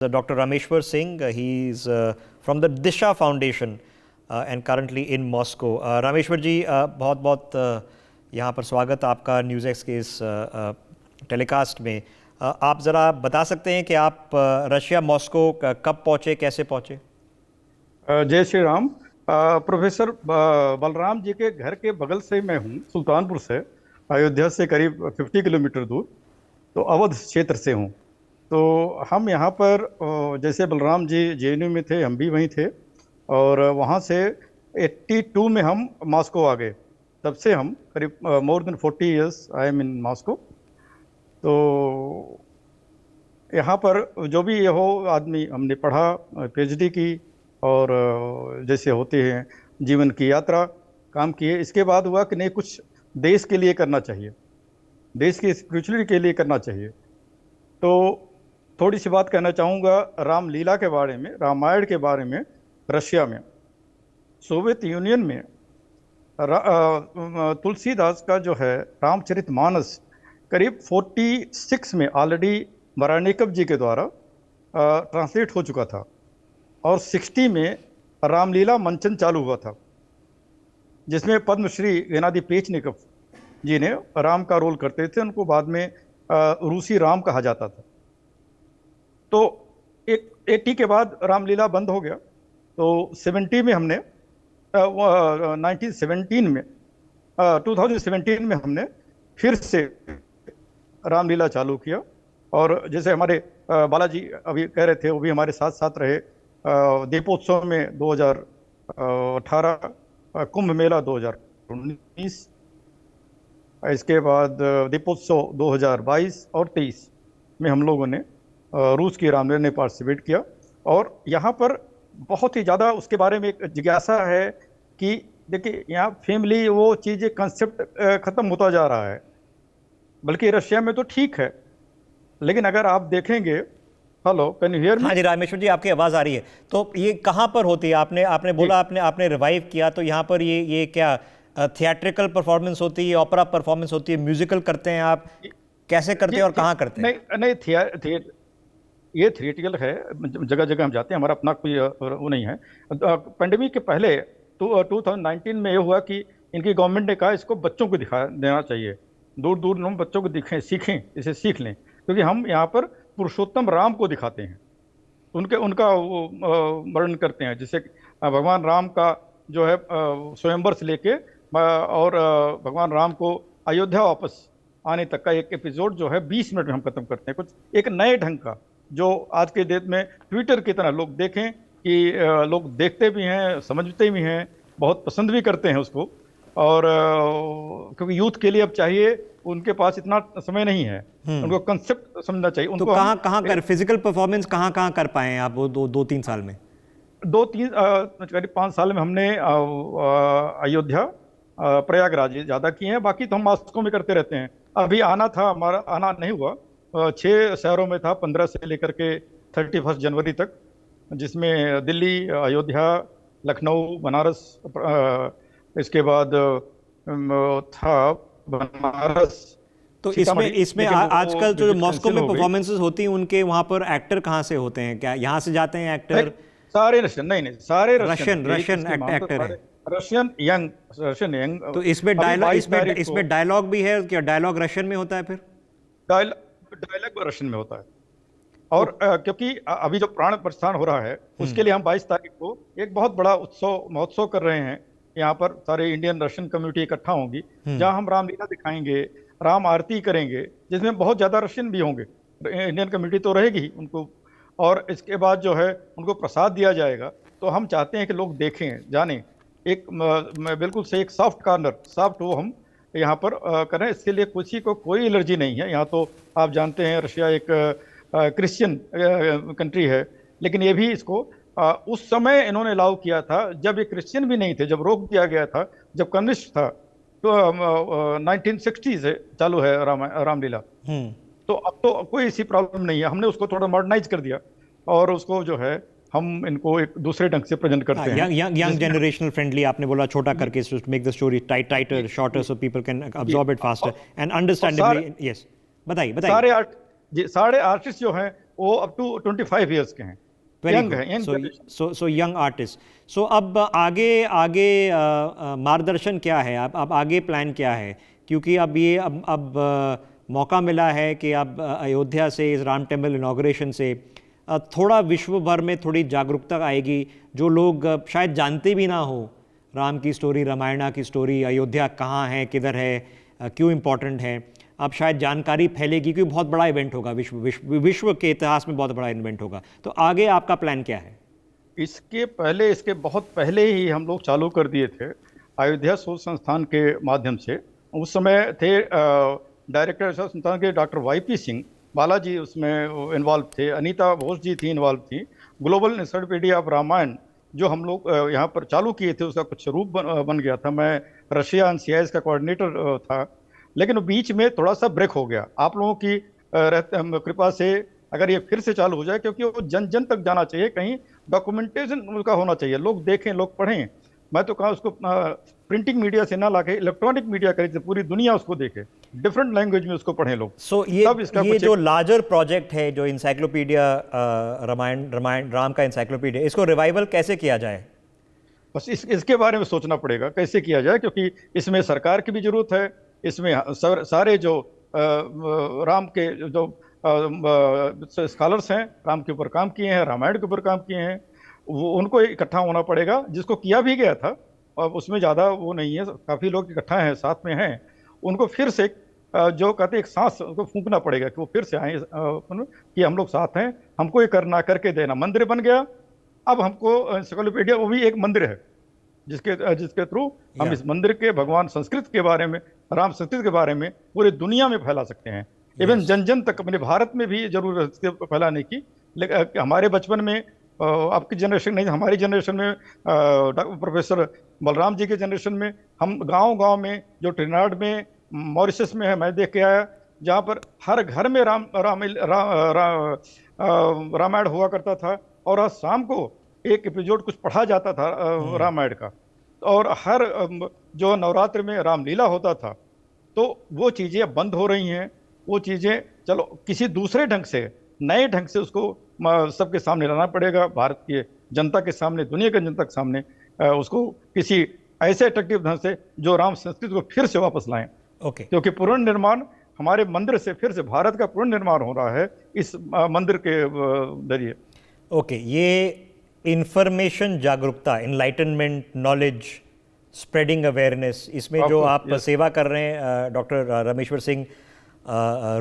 Dr. Rameshwar Singh. He's from the Disha Foundation and currently in Moscow. Rameshwar ji, बहुत बहुत यहाँ पर स्वागत आपका न्यूज़ एक्स के इस टेलीकास्ट में। आप ज़रा बता सकते हैं कि आप रशिया मॉस्को कब पहुँचे, कैसे पहुँचे? जय श्री राम। प्रोफेसर बलराम जी के घर के बगल से मैं हूँ, सुल्तानपुर से, अयोध्या से करीब 50 किलोमीटर दूर, तो अवध क्षेत्र से हूँ। तो हम यहाँ पर जैसे बलराम जी जेएनयू में थे, हम भी वहीं थे, और वहाँ से 82 में हम मॉस्को आ गए। तब से हम करीब more than 40 years I am in Moscow. तो यहाँ पर जो भी ये हो आदमी, हमने पढ़ा, पीएचडी की, और जैसे होते हैं जीवन की यात्रा, काम किए। इसके बाद हुआ कि नहीं, कुछ देश के लिए करना चाहिए, देश की स्पिरिचुअलिटी के लिए करना चाहिए। तो थोड़ी सी बात कहना चाहूँगा रामलीला के बारे में, रामायण के बारे में। रशिया में, सोवियत यूनियन में तुलसीदास का जो है रामचरितमानस करीब 46 में ऑलरेडी मरानिकव जी के द्वारा ट्रांसलेट हो चुका था, और 60 में रामलीला मंचन चालू हुआ था, जिसमें पद्मश्री गेनादी पेचनिकव जी ने राम का रोल करते थे। उनको बाद में रूसी राम कहा जाता था। तो 80 के बाद रामलीला बंद हो गया। तो 70 में हमने 2017 में हमने फिर से रामलीला चालू किया। और जैसे हमारे बालाजी अभी कह रहे थे, वो भी हमारे साथ साथ रहे। दीपोत्सव में 2018, कुंभ मेला 2019, इसके बाद दीपोत्सव 2022 और 23 में हम लोगों ने रूस की रामलीला ने पार्टिसिपेट किया। और यहाँ पर बहुत ही ज़्यादा उसके बारे में एक जिज्ञासा है कि देखिए, यहाँ फैमिली वो चीज़, कंसेप्ट ख़त्म होता जा रहा है। बल्कि रशिया में तो ठीक है, लेकिन अगर आप देखेंगे, hello, can you hear me? हाँ जी रामेश्वर जी, आपकी आवाज़ आ रही है। तो ये कहाँ पर होती है? आपने बोला आपने रिवाइव किया, तो यहाँ पर ये क्या थिएट्रिकल परफॉर्मेंस होती है, ओपेरा परफॉर्मेंस होती है, म्यूजिकल करते हैं आप? कैसे करते हैं और कहाँ करते हैं? नहीं, ये थिएट्रिकल है, जगह जगह हम जाते हैं, हमारा अपना कोई वो नहीं है। पेंडेमिक के पहले तो 2019 में ये हुआ कि इनकी गवर्नमेंट ने कहा इसको बच्चों को दिखा देना चाहिए, दूर दूर लोग बच्चों को दिखें, सीखें, इसे सीख लें, क्योंकि हम यहाँ पर पुरुषोत्तम राम को दिखाते हैं, उनका वो वर्णन करते हैं। जैसे भगवान राम का जो है स्वयंवर से लेके और भगवान राम को अयोध्या वापस आने तक का एक एपिसोड जो है 20 मिनट में हम खत्म करते हैं। कुछ एक नए ढंग का, जो आज के डेट में ट्विटर की तरह लोग देखें कि लोग देखते भी हैं, समझते भी हैं, बहुत पसंद भी करते हैं उसको। और क्योंकि यूथ के लिए अब चाहिए, उनके पास इतना समय नहीं है, उनको कंसेप्ट समझना चाहिए। तो कहाँ कर फिजिकल परफॉर्मेंस कहाँ कर पाए हैं आप वो 2-3 साल में? करीब 5 साल में हमने अयोध्या, प्रयागराज ज़्यादा किए हैं। बाकी तो हम मॉस्को में करते रहते हैं। अभी आना था, हमारा आना नहीं हुआ। 6 शहरों में था, 15 से लेकर के 31 जनवरी तक, जिसमें दिल्ली, अयोध्या, लखनऊ, बनारस, इसके बाद था बनारस। तो इसमें आजकल जो मॉस्को में परफॉर्मेंसेस होती हैं, उनके वहाँ पर एक्टर कहाँ से होते हैं? क्या यहाँ से जाते हैं एक्टर? सारे रशियन, नहीं, सारे रशियन एक्टर हैं, रशियन यंग। तो इसमें डायलॉग भी है क्या? डायलॉग रशियन में होता है? फिर डायलॉग रशियन में होता है। और क्योंकि अभी जो प्राण प्रस्थान हो रहा है, उसके लिए हम 22 तारीख को एक बहुत बड़ा महोत्सव कर रहे हैं। यहाँ पर सारे इंडियन रशियन कम्युनिटी इकट्ठा होंगी, जहाँ हम रामलीला दिखाएंगे, राम आरती करेंगे, जिसमें बहुत ज़्यादा रशियन भी होंगे। इंडियन कम्युनिटी तो रहेगी ही उनको, और इसके बाद जो है उनको प्रसाद दिया जाएगा। तो हम चाहते हैं कि लोग देखें, जानें। एक बिल्कुल से एक सॉफ्ट कॉर्नर, सॉफ्ट वो हम यहाँ पर करें। इसके लिए किसी को कोई एलर्जी नहीं है। यहाँ तो आप जानते हैं रशिया एक क्रिश्चियन कंट्री है, लेकिन ये भी इसको उस समय इन्होंने अलाउ किया था जब ये क्रिश्चियन भी नहीं थे, जब रोक दिया गया था, जब कम्युनिस्ट था। तो 1960 से चालू है रामलीला। तो अब तो कोई ऐसी प्रॉब्लम नहीं है। हमने उसको थोड़ा मॉडर्नाइज कर दिया, और उसको जो है हम इनको एक दूसरे ढंग से प्रेजेंट करते हैं। यंग जनरेशनल फ्रेंडली आपने बोला, छोटा करके, make the story tighter, shorter, so people can absorb it faster and understandably. Yes, बताइए। सारे आर्टिस्ट जो हैं वो अप टू 25 ईयर्स के हैं, यंग है, young. So young artist. So अब आगे आगे मार्गदर्शन क्या है, अब आगे प्लान क्या है? क्योंकि अब मौका मिला है कि अब अयोध्या से, इस राम टेम्पल इनॉग्रेशन से थोड़ा विश्व भर में थोड़ी जागरूकता आएगी। जो लोग शायद जानते भी ना हो राम की स्टोरी, रामायणा की स्टोरी, अयोध्या कहाँ है, किधर है, क्यों इम्पोर्टेंट है, अब शायद जानकारी फैलेगी, क्योंकि बहुत बड़ा इवेंट होगा, विश्व के इतिहास में बहुत बड़ा इवेंट होगा। तो आगे आपका प्लान क्या है? इसके बहुत पहले ही हम लोग चालू कर दिए थे अयोध्या शोध संस्थान के माध्यम से। उस समय थे डायरेक्टर शोध संस्थान के डॉक्टर वाईपी सिंह, बालाजी उसमें इन्वॉल्व थे, अनीता घोष जी थी इन्वॉल्व थी। ग्लोबल इंसाइक्लोपीडिया ऑफ रामायण जो हम लोग यहाँ पर चालू किए थे, उसका कुछ रूप बन गया था। मैं रशिया एंड CIS का कोऑर्डिनेटर था, लेकिन बीच में थोड़ा सा ब्रेक हो गया। आप लोगों की कृपा से अगर ये फिर से चालू हो जाए, क्योंकि वो जन जन तक जाना चाहिए, कहीं डॉक्यूमेंटेशन उसका होना चाहिए, लोग देखें, लोग पढ़ें। मैं तो कहा उसको प्रिंटिंग मीडिया से ना लाके इलेक्ट्रॉनिक मीडिया करें, पूरी दुनिया उसको देखे, डिफरेंट लैंग्वेज में उसको पढ़ें लोग। सो ये जो लार्जर प्रोजेक्ट है, जो इंसाइक्लोपीडिया राम का इंसाइक्लोपीडिया, इसको रिवाइवल कैसे किया जाए? बस इसके बारे में सोचना पड़ेगा कैसे किया जाए, क्योंकि इसमें सरकार की भी जरूरत है। इसमें सारे जो राम के जो स्कॉलर्स हैं, राम के ऊपर काम किए हैं, रामायण के ऊपर काम किए हैं, वो उनको इकट्ठा होना पड़ेगा। जिसको किया भी गया था और उसमें ज़्यादा वो नहीं है, काफ़ी लोग इकट्ठा हैं, साथ में हैं, उनको फिर से जो कहते हैं एक सांस उनको फूंकना पड़ेगा कि वो फिर से आए कि हम लोग साथ हैं, हमको ये करना, करके देना। मंदिर बन गया, अब हमको एनसाइक्लोपीडिया वो भी एक मंदिर है जिसके थ्रू हम इस मंदिर के, भगवान संस्कृत के बारे में, राम संस्कृत के बारे में पूरी दुनिया में फैला सकते हैं। इवन जन जन तक, अपने भारत में भी जरूरत है फैलाने की। लेकिन हमारे बचपन में, आपकी जनरेशन नहीं, हमारी जनरेशन में, प्रोफेसर बलराम जी के जनरेशन में, हम गांव गांव में, जो ट्रिनिडाद में, मॉरिशस में है, मैं देख के आया, जहाँ पर हर घर में रामायण हुआ करता था। और आज शाम को एक एपिसोड कुछ पढ़ा जाता था रामायण का। और हर जो नवरात्र में रामलीला होता था। तो वो चीज़ें अब बंद हो रही हैं। वो चीज़ें चलो किसी दूसरे ढंग से, नए ढंग से उसको सबके सामने लाना पड़ेगा, भारत की जनता के सामने, दुनिया की जनता के सामने, उसको किसी ऐसे अट्रैक्टिव ढंग से जो राम संस्कृति को फिर से वापस लाएं। क्योंकि पुनर्निर्माण, हमारे मंदिर से फिर से भारत का पुनर्निर्माण हो रहा है इस मंदिर के जरिए। ये इंफॉर्मेशन जागरूकता, इनलाइटनमेंट, नॉलेज, स्प्रेडिंग अवेयरनेस, इसमें जो आप सेवा कर रहे हैं डॉक्टर रामेश्वर सिंह,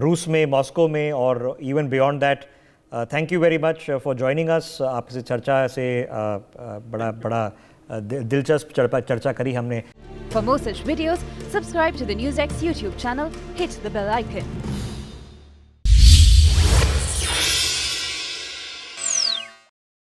रूस में, मॉस्को में, और even beyond that, thank you very much for joining us. आपसे चर्चा से बड़ा दिलचस्प चर्चा करी हमने। For more such videos, subscribe to the NewsX YouTube channel, hit the bell icon.